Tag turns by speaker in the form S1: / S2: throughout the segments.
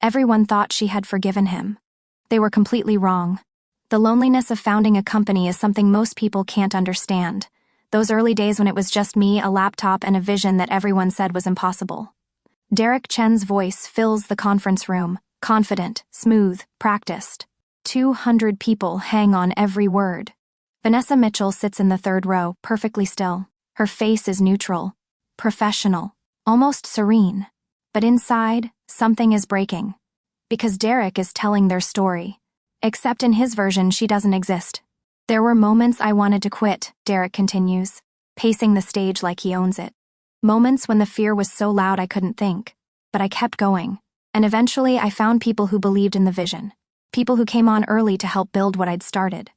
S1: Everyone thought she had forgiven him. They were completely wrong. The loneliness of founding a company is something most people can't understand. Those early days when it was just me, a laptop, and a vision that everyone said was impossible. Derek Chen's voice fills the conference room, confident, smooth, practiced. 200 people hang on every word. Vanessa Mitchell sits in the third row, perfectly still. Her face is neutral, professional, almost serene. But inside, something is breaking. Because Derek is telling their story. Except in his version, she doesn't exist. There were moments I wanted to quit, Derek continues, pacing the stage like he owns it. Moments when the fear was so loud I couldn't think. But I kept going. And eventually I found people who believed in the vision. People who came on early to help build what I'd started.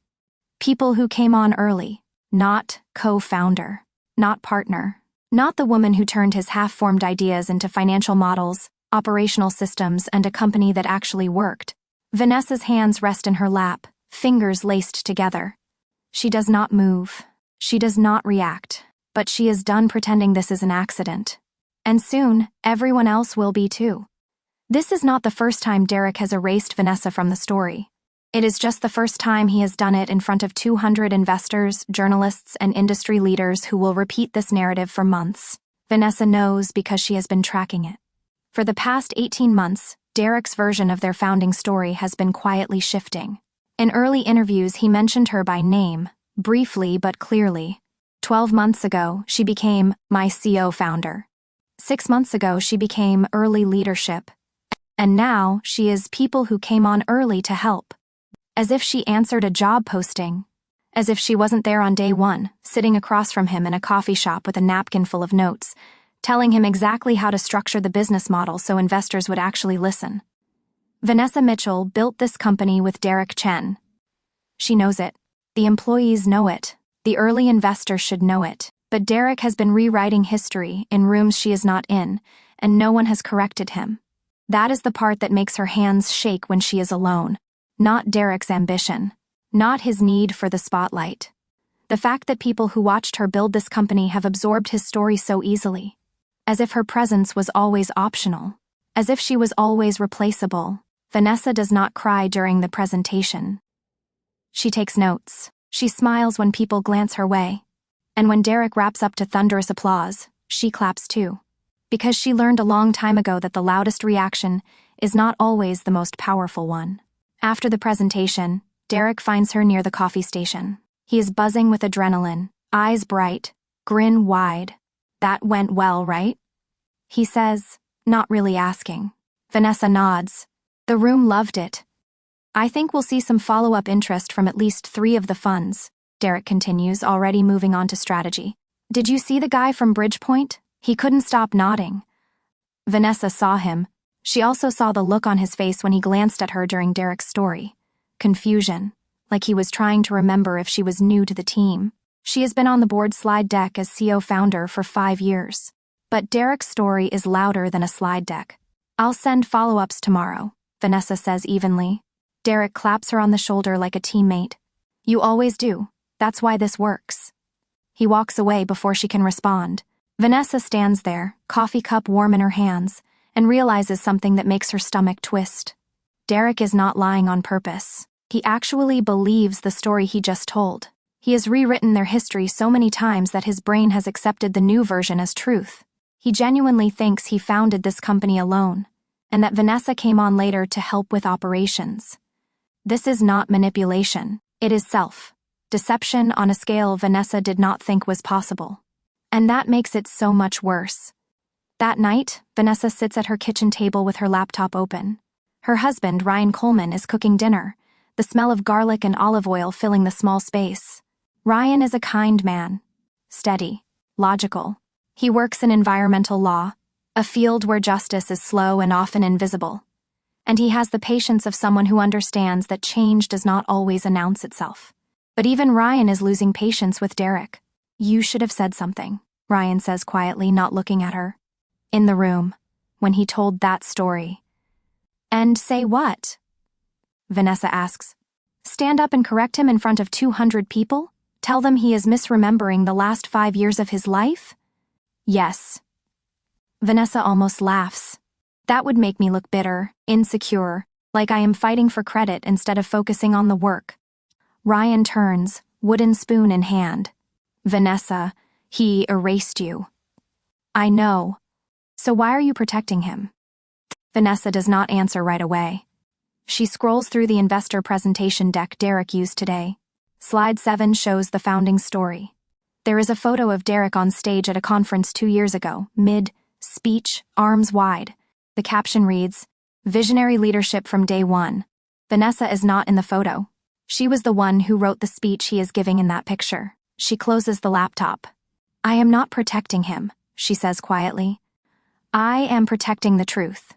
S1: People who came on early, not co-founder, not partner, not the woman who turned his half-formed ideas into financial models, operational systems, and a company that actually worked. Vanessa's hands rest in her lap, fingers laced together. She does not move. She does not react. But she is done pretending this is an accident. And soon, everyone else will be too. This is not the first time Derek has erased Vanessa from the story. It is just the first time he has done it in front of 200 investors, journalists, and industry leaders who will repeat this narrative for months. Vanessa knows because she has been tracking it. For the past 18 months, Derek's version of their founding story has been quietly shifting. In early interviews, he mentioned her by name, briefly but clearly. 12 months ago, she became my CEO founder. 6 months ago, she became early leadership. And now, she is people who came on early to help. As if she answered a job posting. As if she wasn't there on day one, sitting across from him in a coffee shop with a napkin full of notes, telling him exactly how to structure the business model so investors would actually listen. Vanessa Mitchell built this company with Derek Chen. She knows it. The employees know it. The early investors should know it. But Derek has been rewriting history in rooms she is not in, and no one has corrected him. That is the part that makes her hands shake when she is alone. Not Derek's ambition. Not his need for the spotlight. The fact that people who watched her build this company have absorbed his story so easily. As if her presence was always optional. As if she was always replaceable. Vanessa does not cry during the presentation. She takes notes. She smiles when people glance her way. And when Derek wraps up to thunderous applause, she claps too. Because she learned a long time ago that the loudest reaction is not always the most powerful one. After the presentation, Derek finds her near the coffee station. He is buzzing with adrenaline, eyes bright, grin wide. That went well, right? He says, not really asking. Vanessa nods. The room loved it. I think we'll see some follow-up interest from at least 3 of the funds, Derek continues, already moving on to strategy. Did you see the guy from Bridgepoint? He couldn't stop nodding. Vanessa saw him. She also saw the look on his face when he glanced at her during Derek's story. Confusion, like he was trying to remember if she was new to the team. She has been on the board slide deck as CEO founder for 5 years. But Derek's story is louder than a slide deck. I'll send follow-ups tomorrow, Vanessa says evenly. Derek claps her on the shoulder like a teammate. You always do. That's why this works. He walks away before she can respond. Vanessa stands there, coffee cup warm in her hands, and realizes something that makes her stomach twist. Derek is not lying on purpose. He actually believes the story he just told. He has rewritten their history so many times that his brain has accepted the new version as truth. He genuinely thinks he founded this company alone, and that Vanessa came on later to help with operations. This is not manipulation. It is self-deception on a scale Vanessa did not think was possible. And that makes it so much worse. That night, Vanessa sits at her kitchen table with her laptop open. Her husband, Ryan Coleman, is cooking dinner, the smell of garlic and olive oil filling the small space. Ryan is a kind man. Steady. Logical. He works in environmental law, a field where justice is slow and often invisible. And he has the patience of someone who understands that change does not always announce itself. But even Ryan is losing patience with Derek. You should have said something, Ryan says quietly, not looking at her. In the room, when he told that story. And say what? Vanessa asks. Stand up and correct him in front of 200 people? Tell them he is misremembering the last 5 years of his life? Yes. Vanessa almost laughs. That would make me look bitter, insecure, like I am fighting for credit instead of focusing on the work. Ryan turns, wooden spoon in hand. Vanessa, he erased you. I know. So why are you protecting him? Vanessa does not answer right away. She scrolls through the investor presentation deck Derek used today. Slide 7 shows the founding story. There is a photo of Derek on stage at a conference 2 years ago, mid-speech, arms wide. The caption reads, "Visionary leadership from day one." Vanessa is not in the photo. She was the one who wrote the speech he is giving in that picture. She closes the laptop. "I am not protecting him," she says quietly. "I am protecting the truth."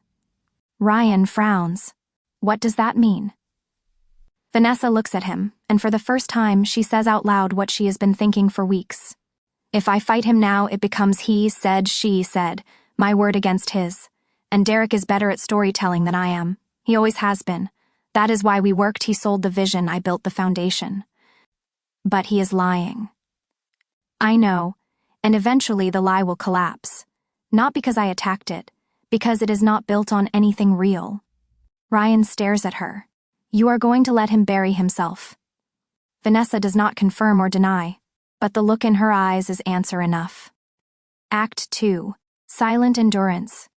S1: Ryan frowns. What does that mean? Vanessa looks at him, and for the first time, she says out loud what she has been thinking for weeks. "If I fight him now, it becomes he said, she said, my word against his. And Derek is better at storytelling than I am. He always has been. That is why we worked. He sold the vision, I built the foundation. But he is lying." I know, and eventually the lie will collapse. Not because I attacked it, because it is not built on anything real. Ryan stares at her. "You are going to let him bury himself." Vanessa does not confirm or deny, but the look in her eyes is answer enough. Act 2. Silent endurance.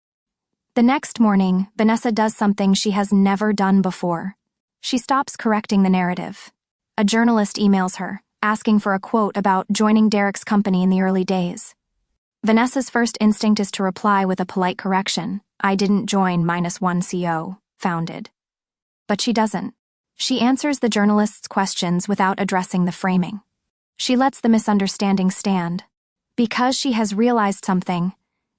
S1: The next morning, Vanessa does something she has never done before. She stops correcting the narrative. A journalist emails her, asking for a quote about joining Derek's company in the early days. Vanessa's first instinct is to reply with a polite correction, "I didn't join -1 CO, founded." But she doesn't. She answers the journalist's questions without addressing the framing. She lets the misunderstanding stand. Because she has realized something,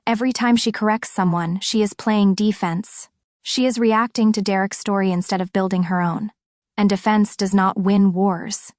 S1: every time she corrects someone, she is playing defense. She is reacting to Derek's story instead of building her own. And defense does not win wars.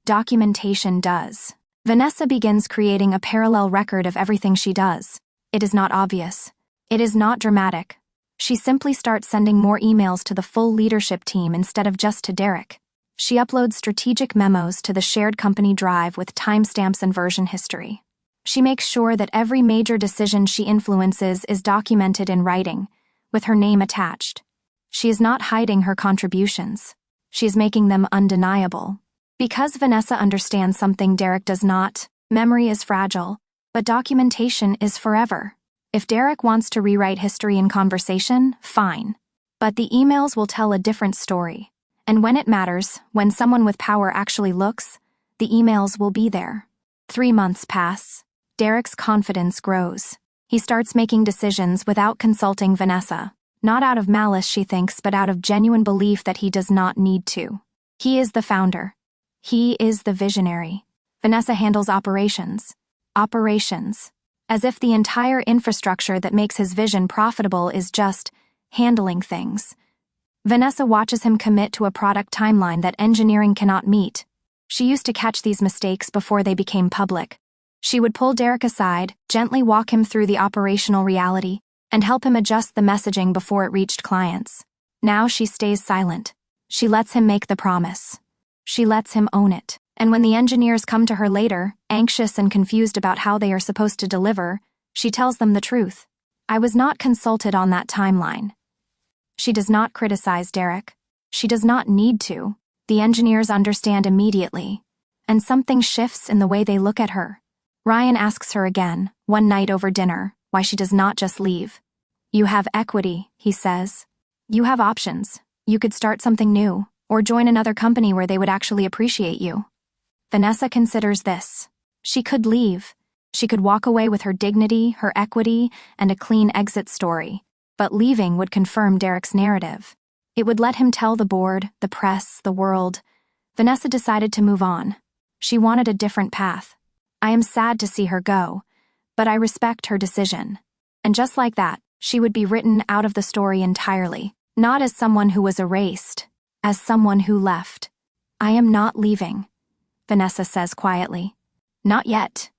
S1: Documentation does. Vanessa begins creating a parallel record of everything she does. It is not obvious. It is not dramatic. She simply starts sending more emails to the full leadership team instead of just to Derek. She uploads strategic memos to the shared company drive with timestamps and version history. She makes sure that every major decision she influences is documented in writing, with her name attached. She is not hiding her contributions. She is making them undeniable. Because Vanessa understands something Derek does not, memory is fragile, but documentation is forever. If Derek wants to rewrite history in conversation, fine. But the emails will tell a different story. And when it matters, when someone with power actually looks, the emails will be there. 3 months pass. Derek's confidence grows. He starts making decisions without consulting Vanessa. Not out of malice, she thinks, but out of genuine belief that he does not need to. He is the founder. He is the visionary. Vanessa handles operations. Operations. As if the entire infrastructure that makes his vision profitable is just handling things. Vanessa watches him commit to a product timeline that engineering cannot meet. She used to catch these mistakes before they became public. She would pull Derek aside, gently walk him through the operational reality, and help him adjust the messaging before it reached clients. Now she stays silent. She lets him make the promise. She lets him own it. And when the engineers come to her later, anxious and confused about how they are supposed to deliver, she tells them the truth. "I was not consulted on that timeline." She does not criticize Derek. She does not need to. The engineers understand immediately. And something shifts in the way they look at her. Ryan asks her again, one night over dinner, why she does not just leave. "You have equity," he says. "You have options. You could start something new, or join another company where they would actually appreciate you." Vanessa considers this. She could leave. She could walk away with her dignity, her equity, and a clean exit story. But leaving would confirm Derek's narrative. It would let him tell the board, the press, the world. Vanessa decided to move on. She wanted a different path. I am sad to see her go, but I respect her decision. And just like that, she would be written out of the story entirely, not as someone who was erased, as someone who left. "I am not leaving," Vanessa says quietly. "Not yet."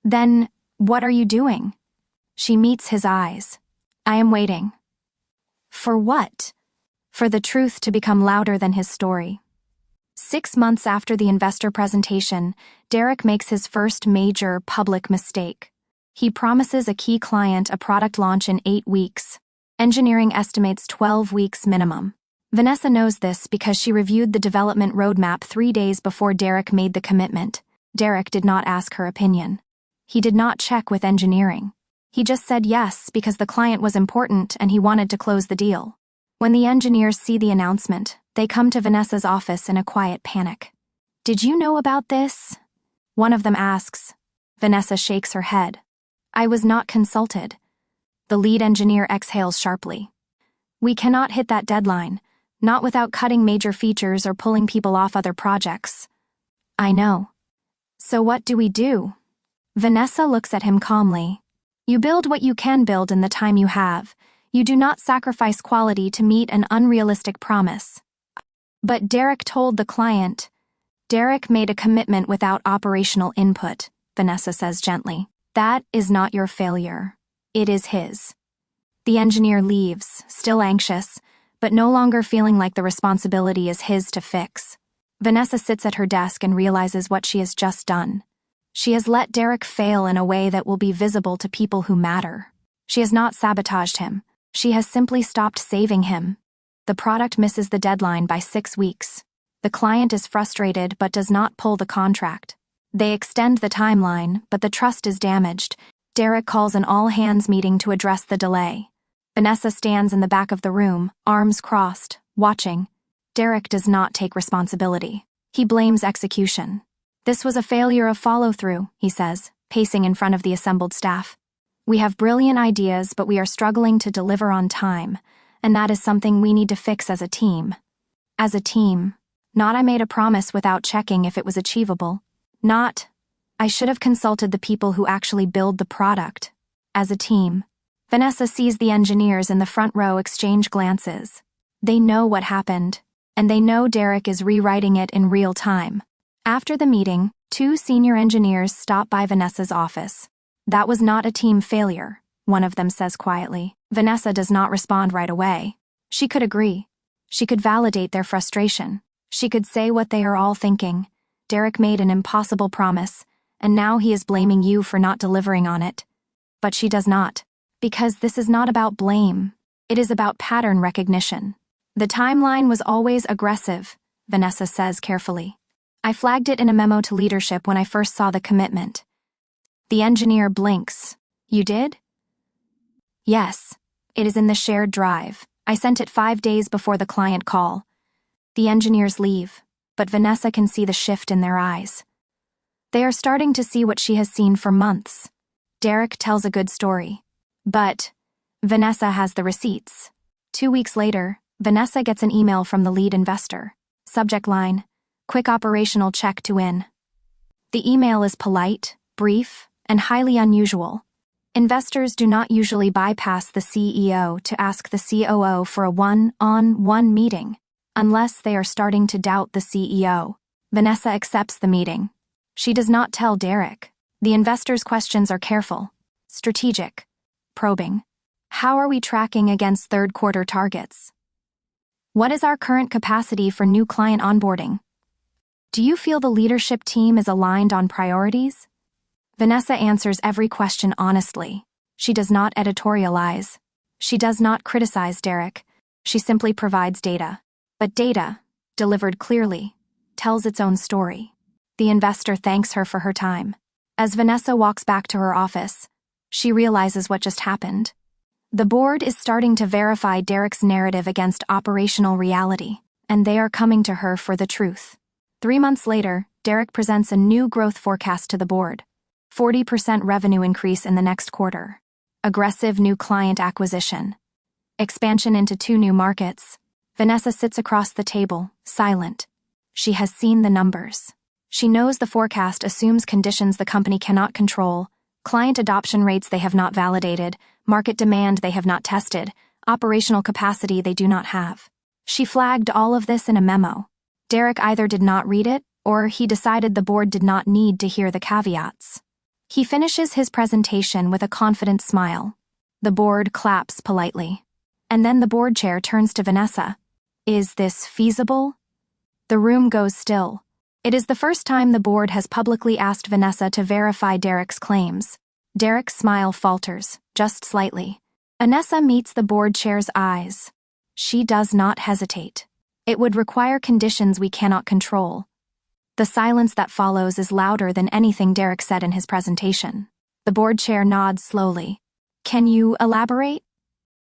S1: "Then, what are you doing?" She meets his eyes. "I am waiting." For what? For the truth to become louder than his story. 6 months after the investor presentation, Derek makes his first major public mistake. He promises a key client a product launch in 8 weeks. Engineering estimates 12 weeks minimum. Vanessa knows this because she reviewed the development roadmap 3 days before Derek made the commitment. Derek did not ask her opinion. He did not check with engineering. He just said yes because the client was important and he wanted to close the deal. When the engineers see the announcement, they come to Vanessa's office in a quiet panic. "Did you know about this?" One of them asks. Vanessa shakes her head. "I was not consulted." The lead engineer exhales sharply. "We cannot hit that deadline, not without cutting major features or pulling people off other projects." "I know. So what do we do?" Vanessa looks at him calmly. "You build what you can build in the time you have. You do not sacrifice quality to meet an unrealistic promise." "But Derek told the client." "Derek made a commitment without operational input," Vanessa says gently. "That is not your failure. It is his." The engineer leaves, still anxious, but no longer feeling like the responsibility is his to fix. Vanessa sits at her desk and realizes what she has just done. She has let Derek fail in a way that will be visible to people who matter. She has not sabotaged him. She has simply stopped saving him. The product misses the deadline by 6 weeks. The client is frustrated but does not pull the contract. They extend the timeline, but the trust is damaged. Derek calls an all-hands meeting to address the delay. Vanessa stands in the back of the room, arms crossed, watching. Derek does not take responsibility. He blames execution. "This was a failure of follow-through," he says, pacing in front of the assembled staff. "We have brilliant ideas, but we are struggling to deliver on time, and that is something we need to fix as a team." As a team. Not "I made a promise without checking if it was achievable." Not "I should have consulted the people who actually build the product." As a team. Vanessa sees the engineers in the front row exchange glances. They know what happened, and they know Derek is rewriting it in real time. After the meeting, 2 senior engineers stop by Vanessa's office. "That was not a team failure," one of them says quietly. Vanessa does not respond right away. She could agree. She could validate their frustration. She could say what they are all thinking. Derek made an impossible promise, and now he is blaming you for not delivering on it. But she does not. Because this is not about blame. It is about pattern recognition. "The timeline was always aggressive," Vanessa says carefully. "I flagged it in a memo to leadership when I first saw the commitment." The engineer blinks. "You did?" "Yes. It is in the shared drive. I sent it 5 days before the client call." The engineers leave, but Vanessa can see the shift in their eyes. They are starting to see what she has seen for months. Derek tells a good story. But Vanessa has the receipts. 2 weeks later, Vanessa gets an email from the lead investor. Subject line: "Quick operational check to in." The email is polite, brief, and highly unusual. Investors do not usually bypass the CEO to ask the COO for a one-on-one meeting, unless they are starting to doubt the CEO. Vanessa accepts the meeting. She does not tell Derek. The investor's questions are careful, strategic, probing. How are we tracking against third-quarter targets? What is our current capacity for new client onboarding? Do you feel the leadership team is aligned on priorities? Vanessa answers every question honestly. She does not editorialize. She does not criticize Derek. She simply provides data. But data, delivered clearly, tells its own story. The investor thanks her for her time. As Vanessa walks back to her office, she realizes what just happened. The board is starting to verify Derek's narrative against operational reality, and they are coming to her for the truth. 3 months later, Derek presents a new growth forecast to the board. 40% revenue increase in the next quarter. Aggressive new client acquisition. Expansion into 2 new markets. Vanessa sits across the table, silent. She has seen the numbers. She knows the forecast assumes conditions the company cannot control, client adoption rates they have not validated, market demand they have not tested, operational capacity they do not have. She flagged all of this in a memo. Derek either did not read it, or he decided the board did not need to hear the caveats. He finishes his presentation with a confident smile. The board claps politely. And then the board chair turns to Vanessa. "Is this feasible?" The room goes still. It is the first time the board has publicly asked Vanessa to verify Derek's claims. Derek's smile falters, just slightly. Vanessa meets the board chair's eyes. She does not hesitate. It would require conditions we cannot control. The silence that follows is louder than anything Derek said in his presentation. The board chair nods slowly. Can you elaborate?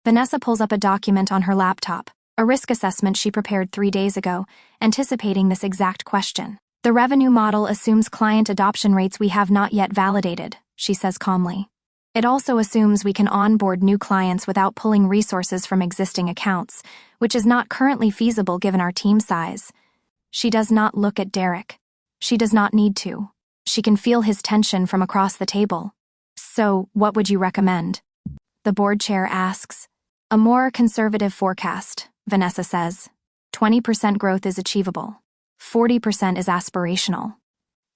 S1: Vanessa pulls up a document on her laptop, a risk assessment she prepared 3 days ago, anticipating this exact question. The revenue model assumes client adoption rates we have not yet validated, she says calmly. It also assumes we can onboard new clients without pulling resources from existing accounts, which is not currently feasible given our team size. She does not look at Derek. She does not need to. She can feel his tension from across the table. So, what would you recommend? The board chair asks. A more conservative forecast, Vanessa says. 20% growth is achievable. 40% is aspirational.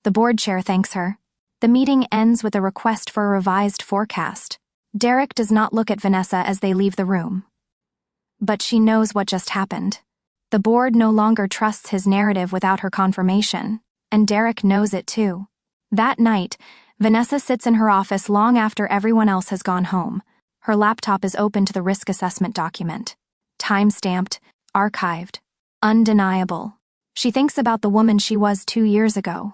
S1: The board chair thanks her. The meeting ends with a request for a revised forecast. Derek does not look at Vanessa as they leave the room. But she knows what just happened. The board no longer trusts his narrative without her confirmation, and Derek knows it too. That night, Vanessa sits in her office long after everyone else has gone home. Her laptop is open to the risk assessment document. Time-stamped, archived, undeniable. She thinks about the woman she was 2 years ago.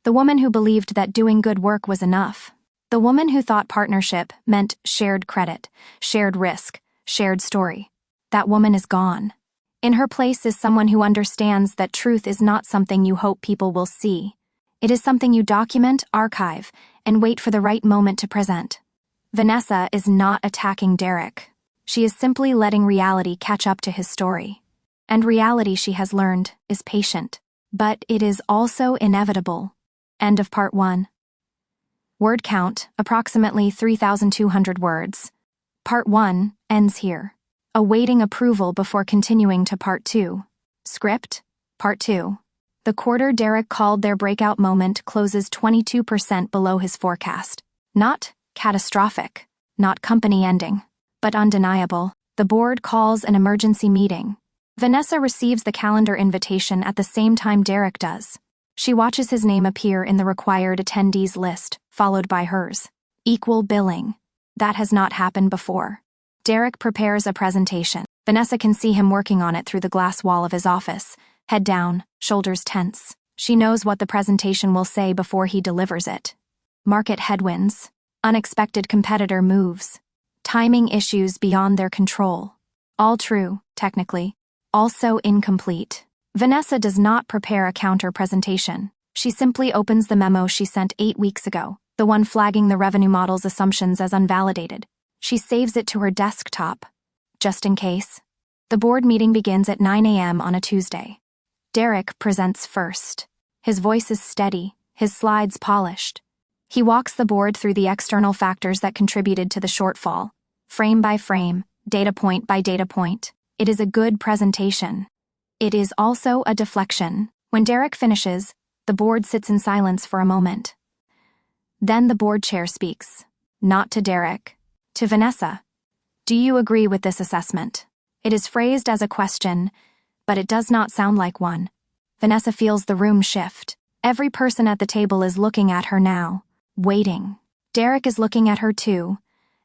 S1: The woman who believed that doing good work was enough. The woman who thought partnership meant shared credit, shared risk, shared story. That woman is gone. In her place is someone who understands that truth is not something you hope people will see. It is something you document, archive, and wait for the right moment to present. Vanessa is not attacking Derek. She is simply letting reality catch up to his story. And reality, she has learned, is patient. But it is also inevitable. End of part 1. Word count, approximately 3,200 words. Part 1 ends here. Awaiting approval before continuing to part 2. Script, part 2. The quarter Derek called their breakout moment closes 22% below his forecast. Not catastrophic, not company ending, but undeniable. The board calls an emergency meeting. Vanessa receives the calendar invitation at the same time Derek does. She watches his name appear in the required attendees list, followed by hers. Equal billing. That has not happened before. Derek prepares a presentation. Vanessa can see him working on it through the glass wall of his office, head down, shoulders tense. She knows what the presentation will say before he delivers it. Market headwinds. Unexpected competitor moves. Timing issues beyond their control. All true, technically. Also incomplete. Vanessa does not prepare a counter presentation. She simply opens the memo she sent 8 weeks ago, the one flagging the revenue model's assumptions as unvalidated. She saves it to her desktop, just in case. The board meeting begins at 9 a.m. on a Tuesday. Derek presents first. His voice is steady, his slides polished. He walks the board through the external factors that contributed to the shortfall, frame by frame, data point by data point. It is a good presentation. It is also a deflection. When Derek finishes, the board sits in silence for a moment. Then the board chair speaks. Not to Derek. To Vanessa. Do you agree with this assessment? It is phrased as a question, but it does not sound like one. Vanessa feels the room shift. Every person at the table is looking at her now, waiting. Derek is looking at her too,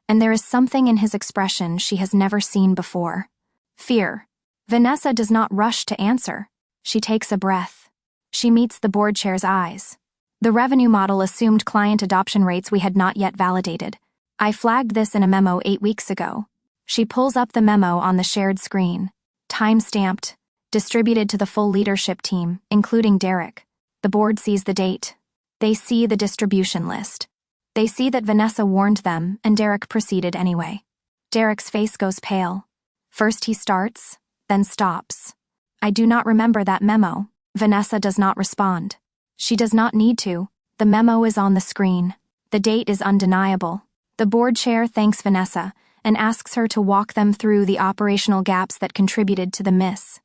S1: and there is something in his expression she has never seen before. Fear. Vanessa does not rush to answer. She takes a breath. She meets the board chair's eyes. The revenue model assumed client adoption rates we had not yet validated. I flagged this in a memo 8 weeks ago. She pulls up the memo on the shared screen. Time-stamped, distributed to the full leadership team, including Derek. The board sees the date. They see the distribution list. They see that Vanessa warned them, and Derek proceeded anyway. Derek's face goes pale. First he starts, then stops. I do not remember that memo. Vanessa does not respond. She does not need to. The memo is on the screen. The date is undeniable. The board chair thanks Vanessa and asks her to walk them through the operational gaps that contributed to the miss.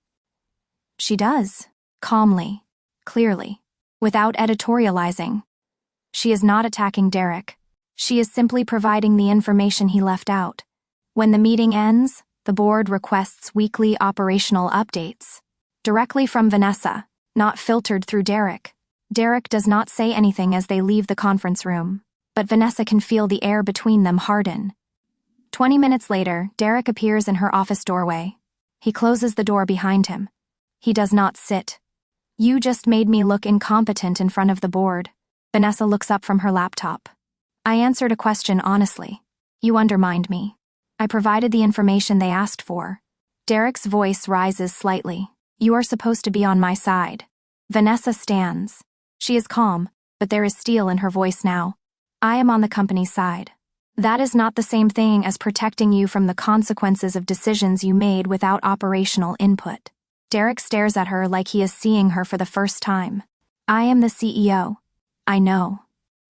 S1: She does, calmly, clearly, without editorializing. She is not attacking Derek. She is simply providing the information he left out. When the meeting ends, the board requests weekly operational updates, directly from Vanessa, not filtered through Derek. Derek does not say anything as they leave the conference room, but Vanessa can feel the air between them harden. 20 minutes later, Derek appears in her office doorway. He closes the door behind him. He does not sit. "You just made me look incompetent in front of the board." Vanessa looks up from her laptop. "I answered a question honestly. You undermined me. I provided the information they asked for." Derek's voice rises slightly. "You are supposed to be on my side." Vanessa stands. She is calm, but there is steel in her voice now. "I am on the company's side. That is not the same thing as protecting you from the consequences of decisions you made without operational input." Derek stares at her like he is seeing her for the first time. "I am the CEO. I know.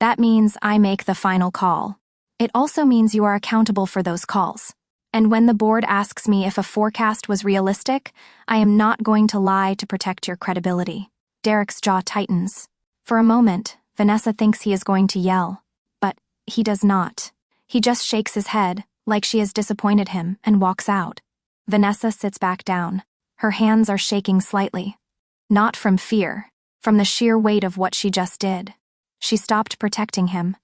S1: That means I make the final call. It also means you are accountable for those calls. And when the board asks me if a forecast was realistic, I am not going to lie to protect your credibility." Derek's jaw tightens. For a moment, Vanessa thinks he is going to yell. But he does not. He just shakes his head, like she has disappointed him, and walks out. Vanessa sits back down. Her hands are shaking slightly. Not from fear, from the sheer weight of what she just did. She stopped protecting him.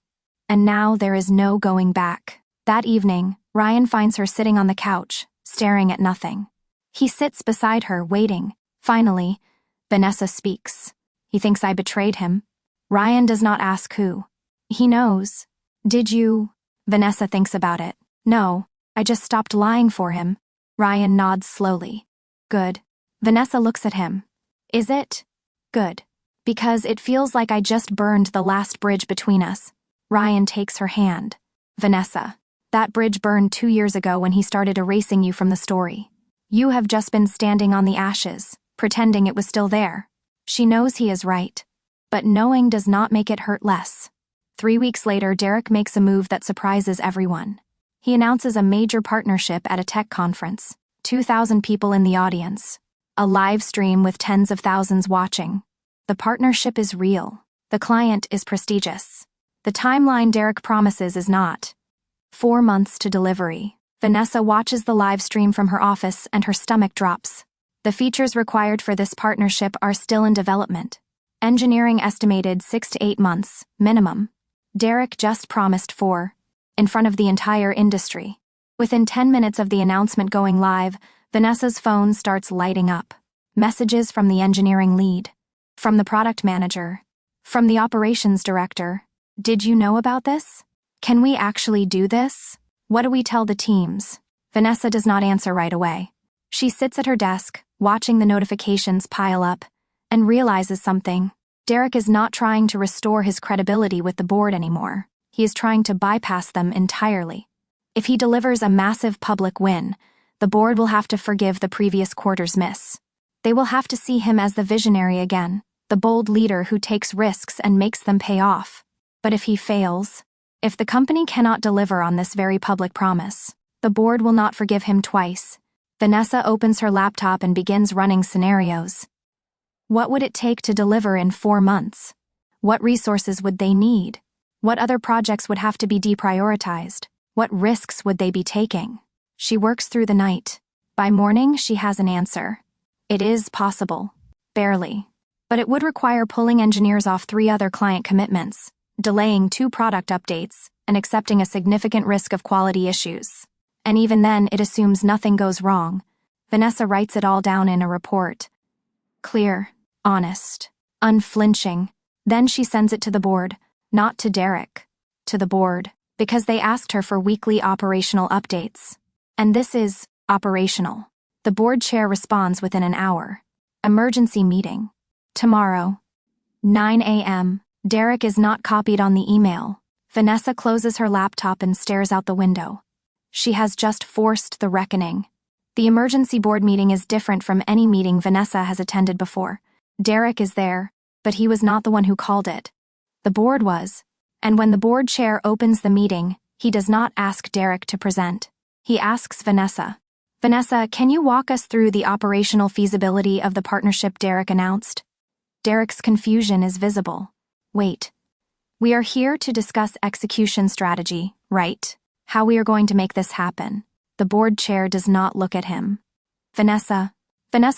S1: And now there is no going back. That evening, Ryan finds her sitting on the couch, staring at nothing. He sits beside her, waiting. Finally, Vanessa speaks. "He thinks I betrayed him." Ryan does not ask who. He knows. "Did you?" Vanessa thinks about it. "No, I just stopped lying for him." Ryan nods slowly. "Good." Vanessa looks at him. "Is it?" "Good. Because it feels like I just burned the last bridge between us." Ryan takes her hand. "Vanessa, that bridge burned 2 years ago when he started erasing you from the story. You have just been standing on the ashes, pretending it was still there." She knows he is right. But knowing does not make it hurt less. 3 weeks later, Derek makes a move that surprises everyone. He announces a major partnership at a tech conference. 2,000 people in the audience. A live stream with tens of thousands watching. The partnership is real. The client is prestigious. The timeline Derek promises is not. 4 months to delivery. Vanessa watches the live stream from her office and her stomach drops. The features required for this partnership are still in development. Engineering estimated 6 to 8 months, minimum. Derek just promised 4. In front of the entire industry. Within 10 minutes of the announcement going live, Vanessa's phone starts lighting up. Messages from the engineering lead. From the product manager. From the operations director. "Did you know about this? Can we actually do this? What do we tell the teams?" Vanessa does not answer right away. She sits at her desk, watching the notifications pile up, and realizes something. Derek is not trying to restore his credibility with the board anymore. He is trying to bypass them entirely. If he delivers a massive public win, the board will have to forgive the previous quarter's miss. They will have to see him as the visionary again, the bold leader who takes risks and makes them pay off. But if he fails, if the company cannot deliver on this very public promise, the board will not forgive him twice. Vanessa opens her laptop and begins running scenarios. What would it take to deliver in 4 months? What resources would they need? What other projects would have to be deprioritized? What risks would they be taking? She works through the night. By morning, she has an answer. It is possible. Barely. But it would require pulling engineers off 3 other client commitments, delaying 2 product updates, and accepting a significant risk of quality issues. And even then, it assumes nothing goes wrong. Vanessa writes it all down in a report. Clear, honest, unflinching. Then she sends it to the board, not to Derek, to the board, because they asked her for weekly operational updates. And this is operational. The board chair responds within an hour. Emergency meeting. Tomorrow. 9 a.m. Derek is not copied on the email. Vanessa closes her laptop and stares out the window. She has just forced the reckoning. The emergency board meeting is different from any meeting Vanessa has attended before. Derek is there, but he was not the one who called it. The board was. And when the board chair opens the meeting, he does not ask Derek to present. He asks Vanessa. "Vanessa, can you walk us through the operational feasibility of the partnership Derek announced?" Derek's confusion is visible. "Wait. We are here to discuss execution strategy, right? How we are going to make this happen." The board chair does not look at him. Vanessa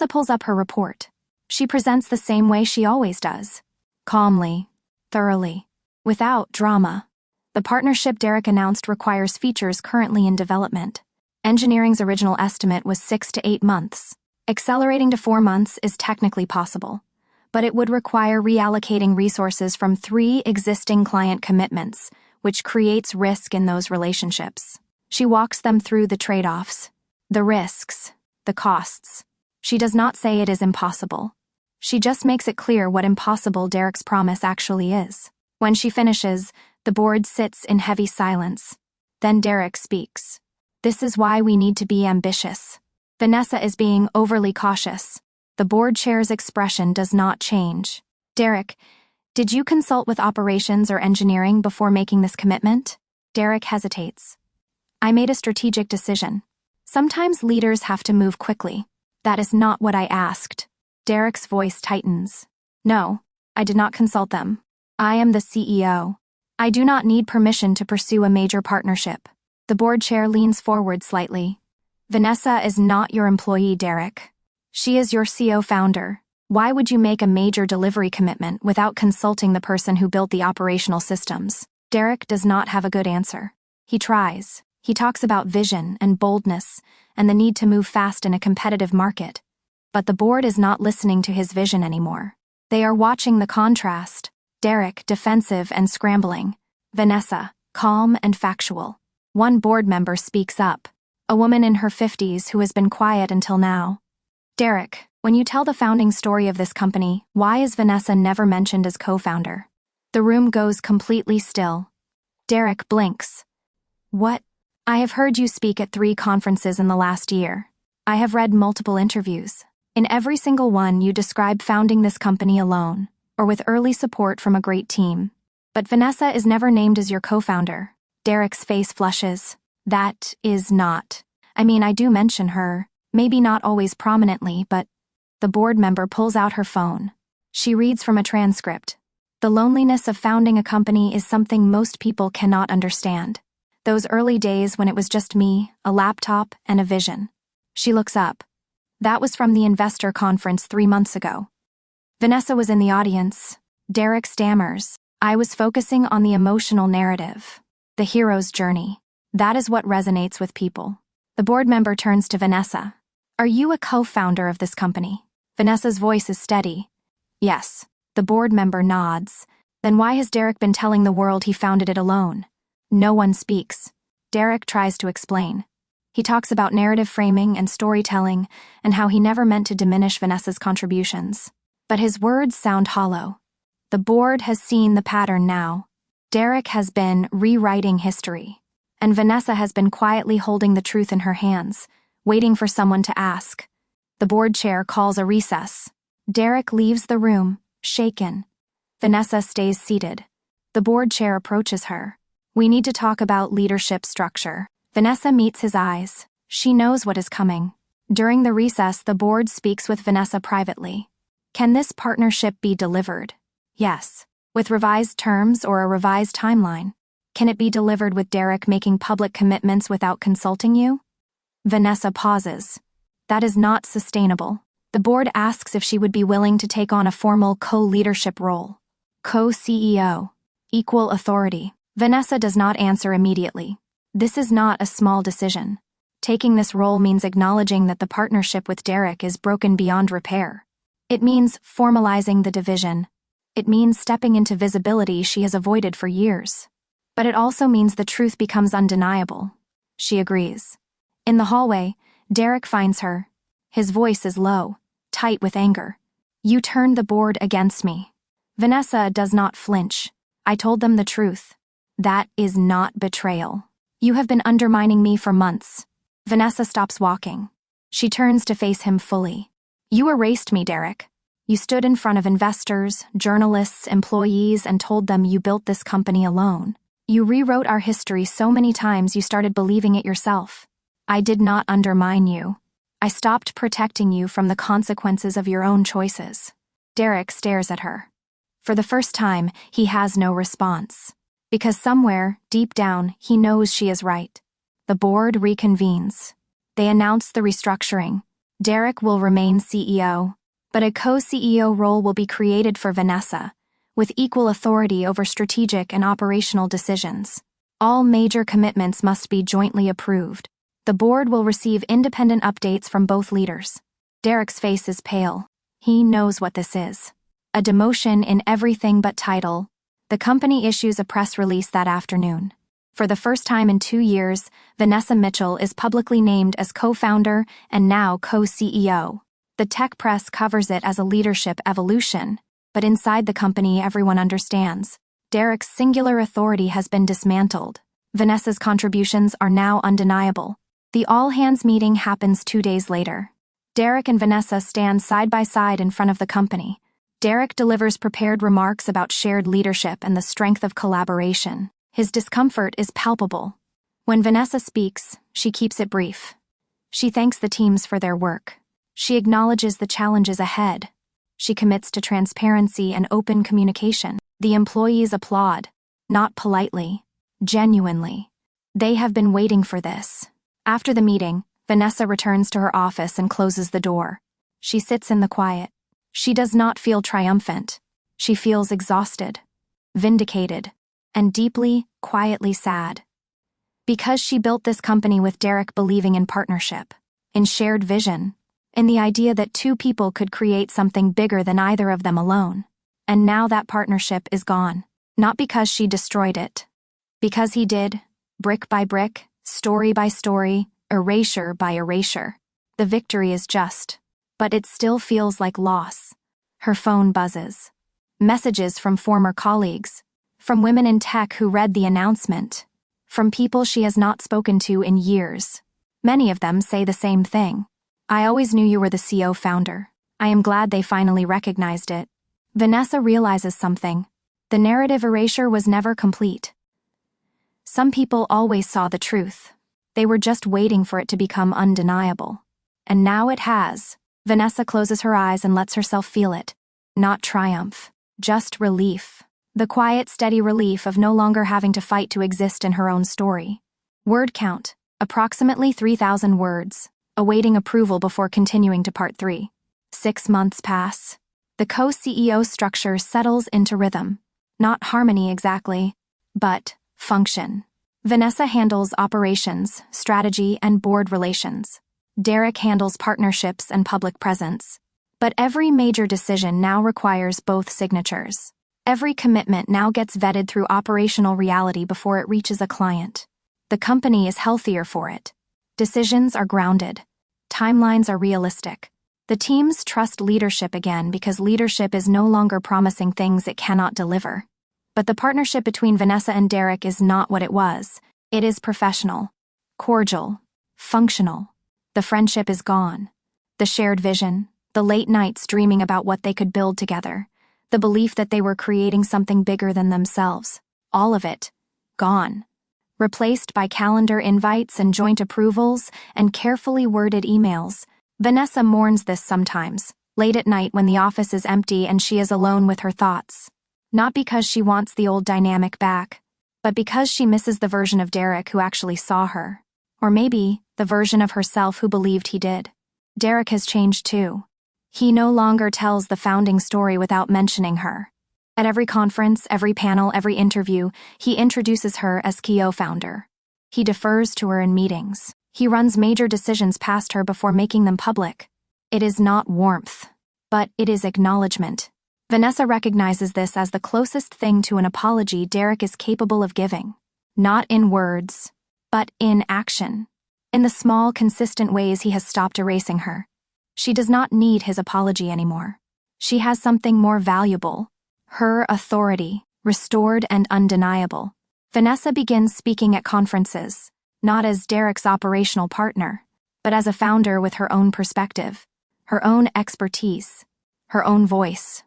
S1: pulls up her report. She presents the same way she always does. Calmly. Thoroughly. Without drama. The partnership Derek announced requires features currently in development. Engineering's original estimate was 6 to 8 months. Accelerating to 4 months is technically possible, but it would require reallocating resources from 3 existing client commitments, which creates risk in those relationships. She walks them through the trade-offs, the risks, the costs. She does not say it is impossible. She just makes it clear what impossible Derek's promise actually is. When she finishes, the board sits in heavy silence. Then Derek speaks. This is why we need to be ambitious. Vanessa is being overly cautious. The board chair's expression does not change. Derek, did you consult with operations or engineering before making this commitment? Derek hesitates. I made a strategic decision. Sometimes leaders have to move quickly. That is not what I asked. Derek's voice tightens. No, I did not consult them. I am the CEO. I do not need permission to pursue a major partnership. The board chair leans forward slightly. Vanessa is not your employee, Derek. She is your CEO founder. Why would you make a major delivery commitment without consulting the person who built the operational systems? Derek does not have a good answer. He tries. He talks about vision and boldness and the need to move fast in a competitive market. But the board is not listening to his vision anymore. They are watching the contrast. Derek, defensive and scrambling. Vanessa, calm and factual. One board member speaks up. A woman in her 50s who has been quiet until now. Derek, when you tell the founding story of this company, why is Vanessa never mentioned as co-founder? The room goes completely still. Derek blinks. What? I have heard you speak at 3 conferences in the last year. I have read multiple interviews. In every single one, you describe founding this company alone, or with early support from a great team. But Vanessa is never named as your co-founder. Derek's face flushes. That is not. I do mention her, maybe not always prominently, but... The board member pulls out her phone. She reads from a transcript. The loneliness of founding a company is something most people cannot understand. Those early days when it was just me, a laptop, and a vision. She looks up. That was from the investor conference 3 months ago. Vanessa was in the audience. Derek stammers. I was focusing on the emotional narrative. The hero's journey. That is what resonates with people. The board member turns to Vanessa. Are you a co-founder of this company? Vanessa's voice is steady. Yes. The board member nods. Then why has Derek been telling the world he founded it alone? No one speaks. Derek tries to explain. He talks about narrative framing and storytelling and how he never meant to diminish Vanessa's contributions. But his words sound hollow. The board has seen the pattern now. Derek has been rewriting history. And Vanessa has been quietly holding the truth in her hands, waiting for someone to ask. The board chair calls a recess. Derek leaves the room, shaken. Vanessa stays seated. The board chair approaches her. We need to talk about leadership structure. Vanessa meets his eyes. She knows what is coming. During the recess, the board speaks with Vanessa privately. Can this partnership be delivered? Yes. With revised terms or a revised timeline? Can it be delivered with Derek making public commitments without consulting you? Vanessa pauses. That is not sustainable. The board asks if she would be willing to take on a formal co-leadership role. Co-CEO. Equal authority. Vanessa does not answer immediately. This is not a small decision. Taking this role means acknowledging that the partnership with Derek is broken beyond repair. It means formalizing the division. It means stepping into visibility she has avoided for years. But it also means the truth becomes undeniable. She agrees. In the hallway, Derek finds her. His voice is low, tight with anger. You turned the board against me. Vanessa does not flinch. I told them the truth. That is not betrayal. You have been undermining me for months. Vanessa stops walking. She turns to face him fully. You erased me, Derek. You stood in front of investors, journalists, employees, and told them you built this company alone. You rewrote our history so many times you started believing it yourself. I did not undermine you. I stopped protecting you from the consequences of your own choices. Derek stares at her. For the first time, he has no response. Because somewhere, deep down, he knows she is right. The board reconvenes. They announce the restructuring. Derek will remain CEO, but a co-CEO role will be created for Vanessa, with equal authority over strategic and operational decisions. All major commitments must be jointly approved. The board will receive independent updates from both leaders. Derek's face is pale. He knows what this is. A demotion in everything but title. The company issues a press release that afternoon. For the first time in 2 years, Vanessa Mitchell is publicly named as co-founder and now co-CEO. The tech press covers it as a leadership evolution, but inside the company everyone understands. Derek's singular authority has been dismantled. Vanessa's contributions are now undeniable. The all-hands meeting happens 2 days later. Derek and Vanessa stand side by side in front of the company. Derek delivers prepared remarks about shared leadership and the strength of collaboration. His discomfort is palpable. When Vanessa speaks, she keeps it brief. She thanks the teams for their work. She acknowledges the challenges ahead. She commits to transparency and open communication. The employees applaud, not politely, genuinely. They have been waiting for this. After the meeting, Vanessa returns to her office and closes the door. She sits in the quiet. She does not feel triumphant. She feels exhausted, vindicated, and deeply, quietly sad. Because she built this company with Derek believing in partnership, in shared vision, in the idea that two people could create something bigger than either of them alone. And now that partnership is gone. Not because she destroyed it. Because he did, brick by brick, story by story, erasure by erasure. The victory is just, but it still feels like loss. Her phone buzzes. Messages from former colleagues, from women in tech who read the announcement, from people she has not spoken to in years. Many of them say the same thing. I always knew you were the CEO founder. I am glad they finally recognized it. Vanessa realizes something. The narrative erasure was never complete. Some people always saw the truth. They were just waiting for it to become undeniable. And now it has. Vanessa closes her eyes and lets herself feel it. Not triumph, just relief. The quiet, steady relief of no longer having to fight to exist in her own story. Word count, approximately 3,000 words, awaiting approval before continuing to part 3. 6 months pass. The co-CEO structure settles into rhythm. Not harmony exactly, but function. Vanessa handles operations, strategy, and board relations. Derek handles partnerships and public presence. But every major decision now requires both signatures. Every commitment now gets vetted through operational reality before it reaches a client. The company is healthier for it. Decisions are grounded. Timelines are realistic. The teams trust leadership again because leadership is no longer promising things it cannot deliver. But the partnership between Vanessa and Derek is not what it was. It is professional, cordial, functional. The friendship is gone. The shared vision, the late nights dreaming about what they could build together, the belief that they were creating something bigger than themselves, all of it, gone. Replaced by calendar invites and joint approvals and carefully worded emails. Vanessa mourns this sometimes, late at night when the office is empty and she is alone with her thoughts. Not because she wants the old dynamic back, but because she misses the version of Derek who actually saw her. Or maybe the version of herself who believed he did. Derek has changed too. He no longer tells the founding story without mentioning her. At every conference, every panel, every interview, he introduces her as co-founder. He defers to her in meetings. He runs major decisions past her before making them public. It is not warmth, but it is acknowledgement. Vanessa recognizes this as the closest thing to an apology Derek is capable of giving. Not in words, but in action. In the small, consistent ways he has stopped erasing her. She does not need his apology anymore. She has something more valuable. Her authority, restored and undeniable. Vanessa begins speaking at conferences, not as Derek's operational partner, but as a founder with her own perspective, her own expertise, her own voice.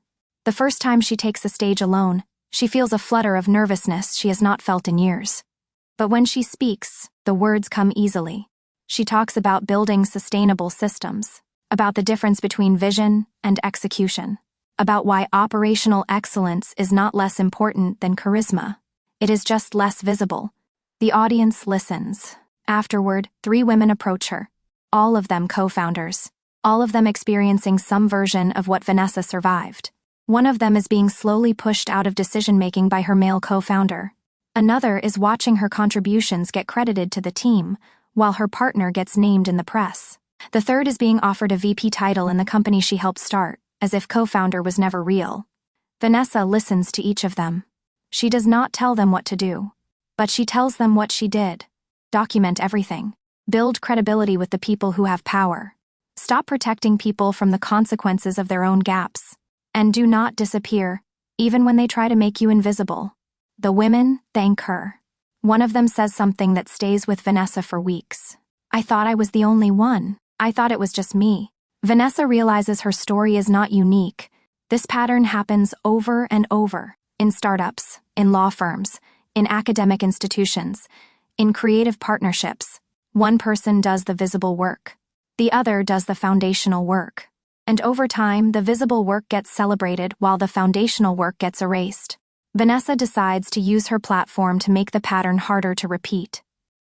S1: The first time she takes the stage alone, she feels a flutter of nervousness she has not felt in years. But when she speaks, the words come easily. She talks about building sustainable systems, about the difference between vision and execution, about why operational excellence is not less important than charisma. It is just less visible. The audience listens. Afterward, 3 women approach her, all of them co-founders, all of them experiencing some version of what Vanessa survived. One of them is being slowly pushed out of decision-making by her male co-founder. Another is watching her contributions get credited to the team, while her partner gets named in the press. The third is being offered a VP title in the company she helped start, as if co-founder was never real. Vanessa listens to each of them. She does not tell them what to do, but she tells them what she did. Document everything. Build credibility with the people who have power. Stop protecting people from the consequences of their own gaps. And do not disappear, even when they try to make you invisible. The women thank her. One of them says something that stays with Vanessa for weeks. I thought I was the only one. I thought it was just me. Vanessa realizes her story is not unique. This pattern happens over and over, in startups, in law firms, in academic institutions, in creative partnerships. One person does the visible work. The other does the foundational work. And over time, the visible work gets celebrated while the foundational work gets erased. Vanessa decides to use her platform to make the pattern harder to repeat.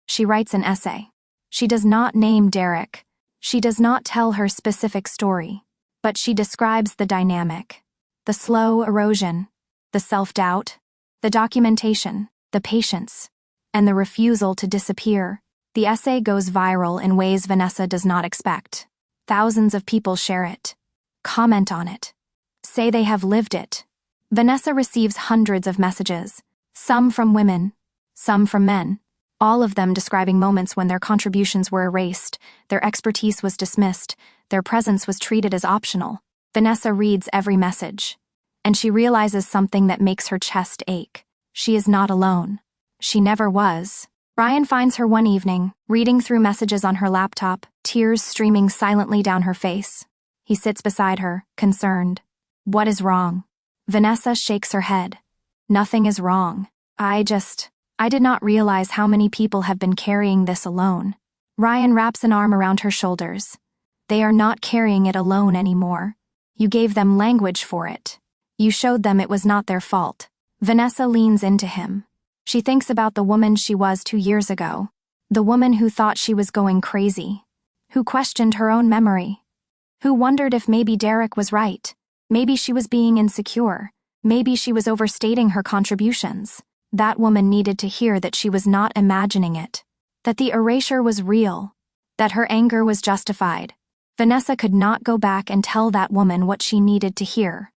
S1: She writes an essay. She does not name Derek. She does not tell her specific story. But she describes the dynamic. The slow erosion. The self-doubt. The documentation. The patience. And the refusal to disappear. The essay goes viral in ways Vanessa does not expect. Thousands of people share it, comment on it, say they have lived it. Vanessa receives hundreds of messages, some from women, some from men, all of them describing moments when their contributions were erased, their expertise was dismissed, their presence was treated as optional. Vanessa reads every message, and she realizes something that makes her chest ache. She is not alone. She never was. Ryan finds her one evening, reading through messages on her laptop, tears streaming silently down her face. He sits beside her, concerned. What is wrong? Vanessa shakes her head. Nothing is wrong. I did not realize how many people have been carrying this alone. Ryan wraps an arm around her shoulders. They are not carrying it alone anymore. You gave them language for it. You showed them it was not their fault. Vanessa leans into him. She thinks about the woman she was 2 years ago, the woman who thought she was going crazy, who questioned her own memory, who wondered if maybe Derek was right, maybe she was being insecure, maybe she was overstating her contributions. That woman needed to hear that she was not imagining it, that the erasure was real, that her anger was justified. Vanessa could not go back and tell that woman what she needed to hear,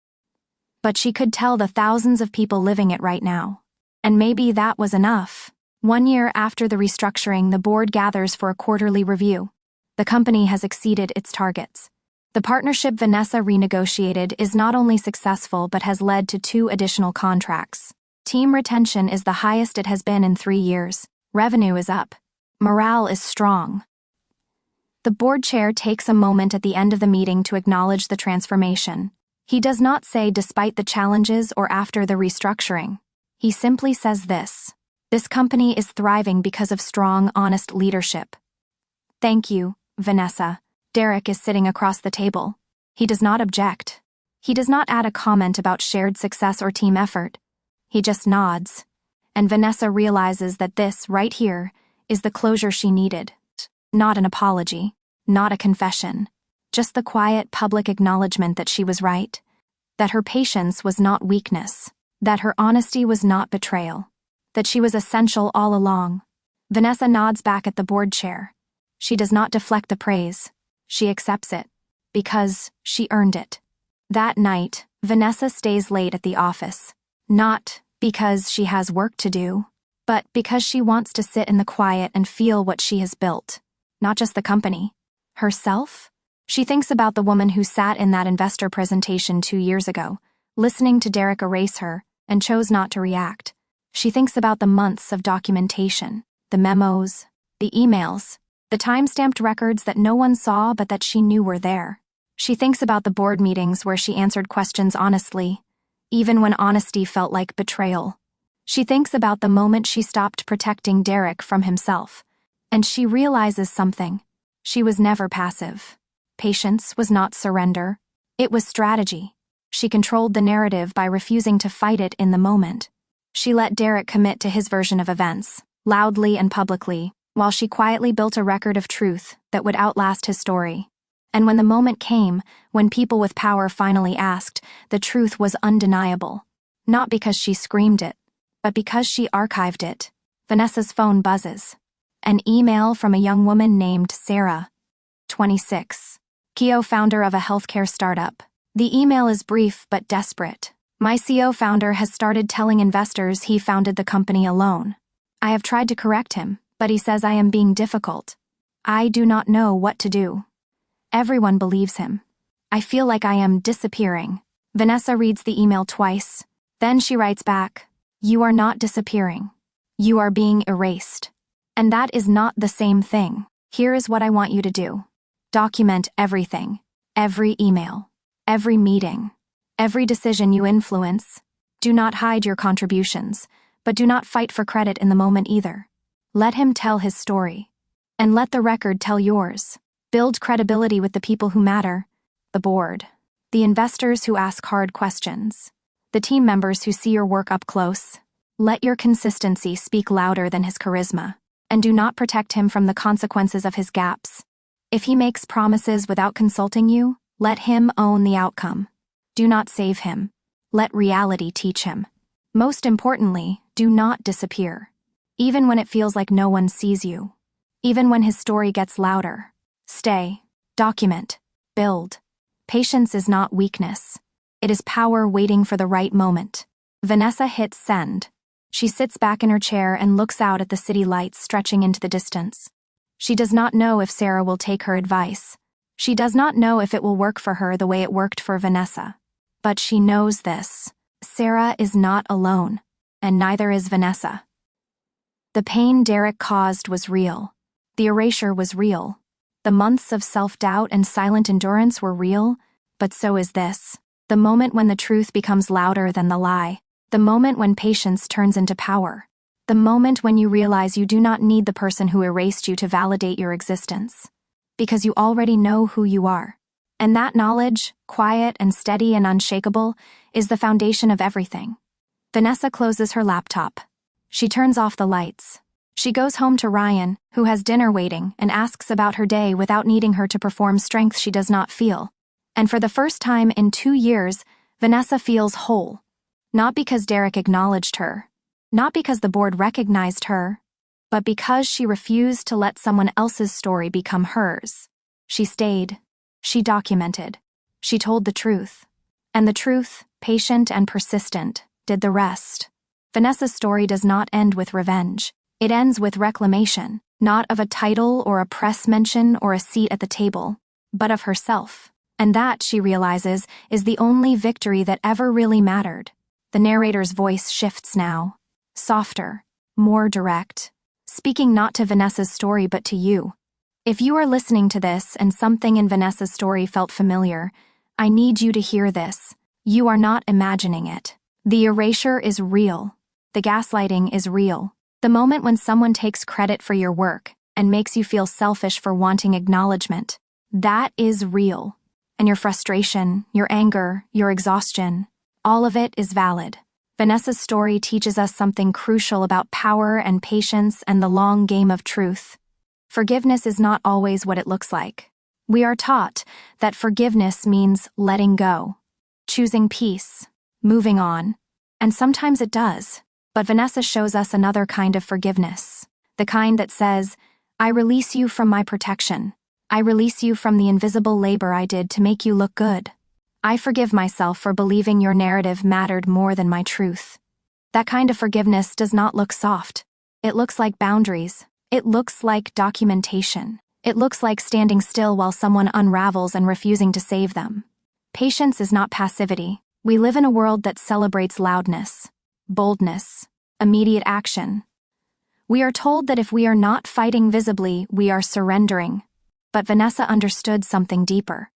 S1: but she could tell the thousands of people living it right now. And maybe that was enough. 1 year after the restructuring, the board gathers for a quarterly review. The company has exceeded its targets. The partnership Vanessa renegotiated is not only successful but has led to 2 additional contracts. Team retention is the highest it has been in 3 years. Revenue is up. Morale is strong. The board chair takes a moment at the end of the meeting to acknowledge the transformation. He does not say despite the challenges or after the restructuring. He simply says this. This company is thriving because of strong, honest leadership. Thank you, Vanessa. Derek is sitting across the table. He does not object. He does not add a comment about shared success or team effort. He just nods. And Vanessa realizes that this, right here, is the closure she needed. Not an apology, not a confession, just the quiet public acknowledgement that she was right, that her patience was not weakness, that her honesty was not betrayal, that she was essential all along. Vanessa nods back at the board chair. She does not deflect the praise. She accepts it, because she earned it. That night, Vanessa stays late at the office, not because she has work to do, but because she wants to sit in the quiet and feel what she has built. Not just the company. Herself? She thinks about the woman who sat in that investor presentation 2 years ago, listening to Derek erase her, and chose not to react. She thinks about the months of documentation, the memos, the emails, the time-stamped records that no one saw but that she knew were there. She thinks about the board meetings where she answered questions honestly, even when honesty felt like betrayal. She thinks about the moment she stopped protecting Derek from himself, and she realizes something. She was never passive. Patience was not surrender. It was strategy. She controlled the narrative by refusing to fight it in the moment. She let Derek commit to his version of events, loudly and publicly, while she quietly built a record of truth that would outlast his story. And when the moment came, when people with power finally asked, the truth was undeniable. Not because she screamed it, but because she archived it. Vanessa's phone buzzes. An email from a young woman named Sarah, 26, CEO-founder of a healthcare startup. The email is brief but desperate. My CEO founder has started telling investors he founded the company alone. I have tried to correct him, but he says I am being difficult. I do not know what to do. Everyone believes him. I feel like I am disappearing. Vanessa reads the email twice. Then she writes back, "You are not disappearing. You are being erased. And that is not the same thing. Here is what I want you to do. Document everything. Every email. Every meeting. Every decision you influence. Do not hide your contributions, but do not fight for credit in the moment either. Let him tell his story. And let the record tell yours. Build credibility with the people who matter. The board. The investors who ask hard questions. The team members who see your work up close. Let your consistency speak louder than his charisma. And do not protect him from the consequences of his gaps. If he makes promises without consulting you, let him own the outcome. Do not save him. Let reality teach him. Most importantly, do not disappear. Even when it feels like no one sees you. Even when his story gets louder. Stay. Document. Build. Patience is not weakness. It is power waiting for the right moment. Vanessa hits send. She sits back in her chair and looks out at the city lights stretching into the distance. She does not know if Sarah will take her advice. She does not know if it will work for her the way it worked for Vanessa. But she knows this. Sarah is not alone, and neither is Vanessa. The pain Derek caused was real. The erasure was real. The months of self-doubt and silent endurance were real, but so is this. The moment when the truth becomes louder than the lie. The moment when patience turns into power. The moment when you realize you do not need the person who erased you to validate your existence. Because you already know who you are. And that knowledge, quiet and steady and unshakable, is the foundation of everything. Vanessa closes her laptop. She turns off the lights. She goes home to Ryan, who has dinner waiting, and asks about her day without needing her to perform strength she does not feel. And for the first time in 2 years, Vanessa feels whole. Not because Derek acknowledged her, not because the board recognized her, but because she refused to let someone else's story become hers. She stayed. She documented. She told the truth. And the truth, patient and persistent, did the rest. Vanessa's story does not end with revenge. It ends with reclamation, not of a title or a press mention or a seat at the table, but of herself. And that, she realizes, is the only victory that ever really mattered. The narrator's voice shifts now. Softer, more direct. Speaking not to Vanessa's story but to you. If you are listening to this and something in Vanessa's story felt familiar, I need you to hear this. You are not imagining it. The erasure is real. The gaslighting is real. The moment when someone takes credit for your work and makes you feel selfish for wanting acknowledgement, that is real. And your frustration, your anger, your exhaustion, all of it is valid. Vanessa's story teaches us something crucial about power and patience and the long game of truth. Forgiveness is not always what it looks like. We are taught that forgiveness means letting go, choosing peace, moving on, and sometimes it does. But Vanessa shows us another kind of forgiveness, the kind that says, I release you from my protection. I release you from the invisible labor I did to make you look good. I forgive myself for believing your narrative mattered more than my truth. That kind of forgiveness does not look soft. It looks like boundaries. It looks like documentation. It looks like standing still while someone unravels and refusing to save them. Patience is not passivity. We live in a world that celebrates loudness, boldness, immediate action. We are told that if we are not fighting visibly, we are surrendering. But Vanessa understood something deeper.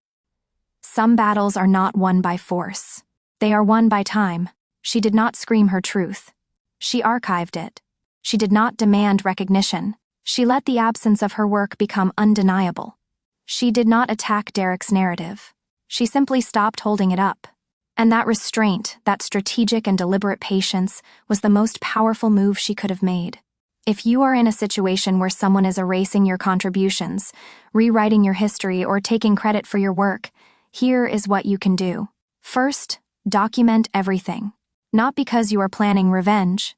S1: Some battles are not won by force. They are won by time. She did not scream her truth. She archived it. She did not demand recognition. She let the absence of her work become undeniable. She did not attack Derek's narrative. She simply stopped holding it up. And that restraint, that strategic and deliberate patience, was the most powerful move she could have made. If you are in a situation where someone is erasing your contributions, rewriting your history, or taking credit for your work, here is what you can do. First, document everything. Not because you are planning revenge,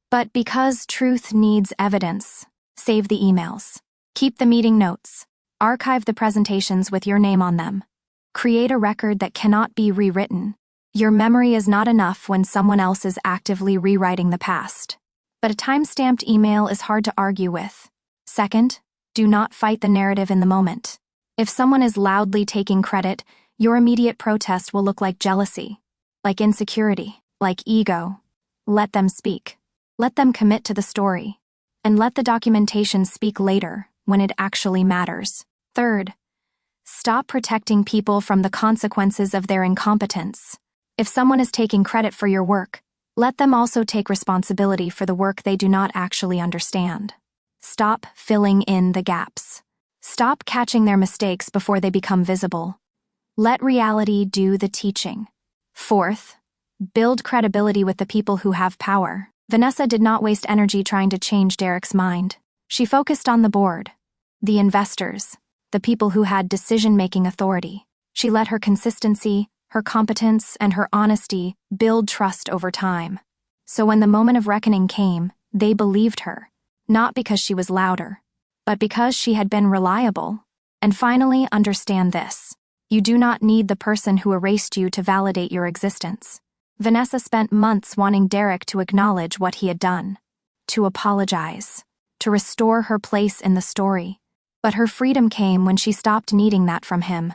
S1: but because truth needs evidence. Save the emails. Keep the meeting notes. Archive the presentations with your name on them. Create a record that cannot be rewritten. Your memory is not enough when someone else is actively rewriting the past. But a time-stamped email is hard to argue with. Second, do not fight the narrative in the moment. If someone is loudly taking credit, your immediate protest will look like jealousy, like insecurity, like ego. Let them speak. Let them commit to the story. And let the documentation speak later, when it actually matters. Third, stop protecting people from the consequences of their incompetence. If someone is taking credit for your work, let them also take responsibility for the work they do not actually understand. Stop filling in the gaps. Stop catching their mistakes before they become visible. Let reality do the teaching. Fourth, build credibility with the people who have power. Vanessa did not waste energy trying to change Derek's mind. She focused on the board, the investors, the people who had decision-making authority. She let her consistency, her competence, and her honesty build trust over time. So when the moment of reckoning came, they believed her, not because she was louder, but because she had been reliable. And finally, understand this. You do not need the person who erased you to validate your existence. Vanessa spent months wanting Derek to acknowledge what he had done, to apologize, to restore her place in the story. But her freedom came when she stopped needing that from him.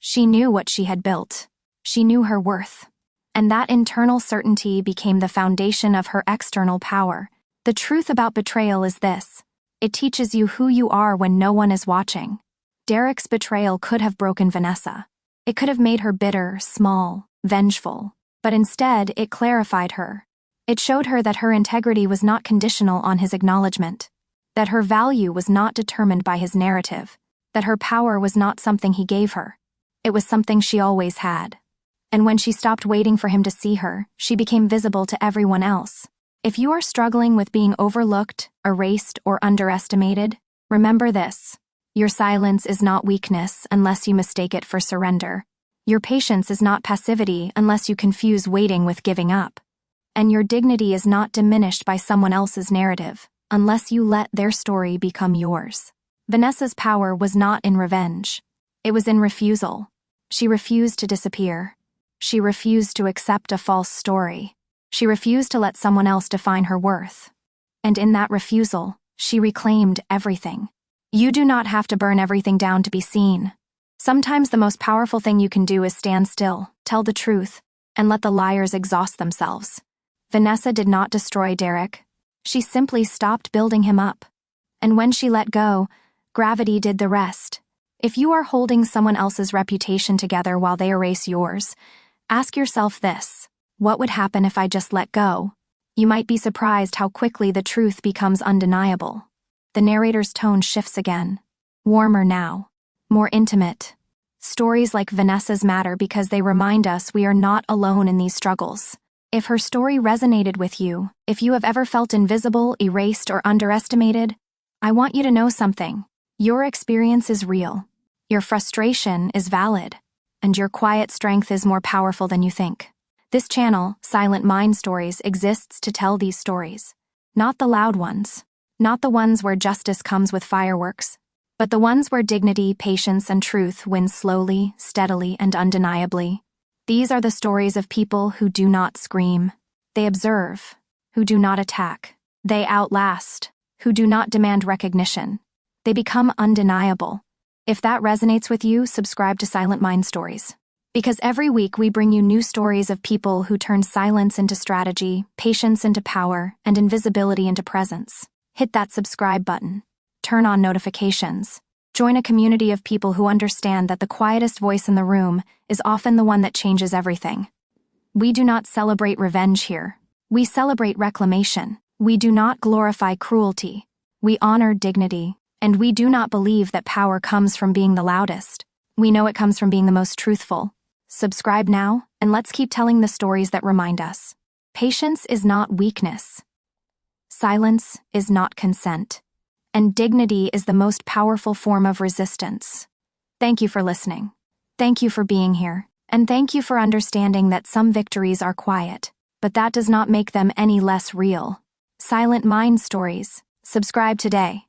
S1: She knew what she had built. She knew her worth. And that internal certainty became the foundation of her external power. The truth about betrayal is this. It teaches you who you are when no one is watching. Derek's betrayal could have broken Vanessa. It could have made her bitter, small, vengeful. But instead, it clarified her. It showed her that her integrity was not conditional on his acknowledgement, that her value was not determined by his narrative, that her power was not something he gave her. It was something she always had. And when she stopped waiting for him to see her, she became visible to everyone else. If you are struggling with being overlooked, erased, or underestimated, remember this. Your silence is not weakness unless you mistake it for surrender. Your patience is not passivity unless you confuse waiting with giving up. And your dignity is not diminished by someone else's narrative unless you let their story become yours. Vanessa's power was not in revenge. It was in refusal. She refused to disappear. She refused to accept a false story. She refused to let someone else define her worth. And in that refusal, she reclaimed everything. You do not have to burn everything down to be seen. Sometimes the most powerful thing you can do is stand still, tell the truth, and let the liars exhaust themselves. Vanessa did not destroy Derek. She simply stopped building him up. And when she let go, gravity did the rest. If you are holding someone else's reputation together while they erase yours, ask yourself this: what would happen if I just let go? You might be surprised how quickly the truth becomes undeniable. The narrator's tone shifts again. Warmer now. More intimate. Stories like Vanessa's matter because they remind us we are not alone in these struggles. If her story resonated with you, if you have ever felt invisible, erased, or underestimated, I want you to know something. Your experience is real. Your frustration is valid. And your quiet strength is more powerful than you think. This channel, Silent Mind Stories, exists to tell these stories. Not the loud ones. Not the ones where justice comes with fireworks. But the ones where dignity, patience, and truth win slowly, steadily, and undeniably. These are the stories of people who do not scream. They observe, who do not attack. They outlast, who do not demand recognition. They become undeniable. If that resonates with you, subscribe to Silent Mind Stories. Because every week we bring you new stories of people who turn silence into strategy, patience into power, and invisibility into presence. Hit that subscribe button. Turn on notifications. Join a community of people who understand that the quietest voice in the room is often the one that changes everything. We do not celebrate revenge here. We celebrate reclamation. We do not glorify cruelty. We honor dignity. And we do not believe that power comes from being the loudest. We know it comes from being the most truthful. Subscribe now, and let's keep telling the stories that remind us. Patience is not weakness. Silence is not consent, and dignity is the most powerful form of resistance. Thank you for listening. Thank you for being here, and thank you for understanding that some victories are quiet, but that does not make them any less real. Silent Mind Stories. Subscribe today.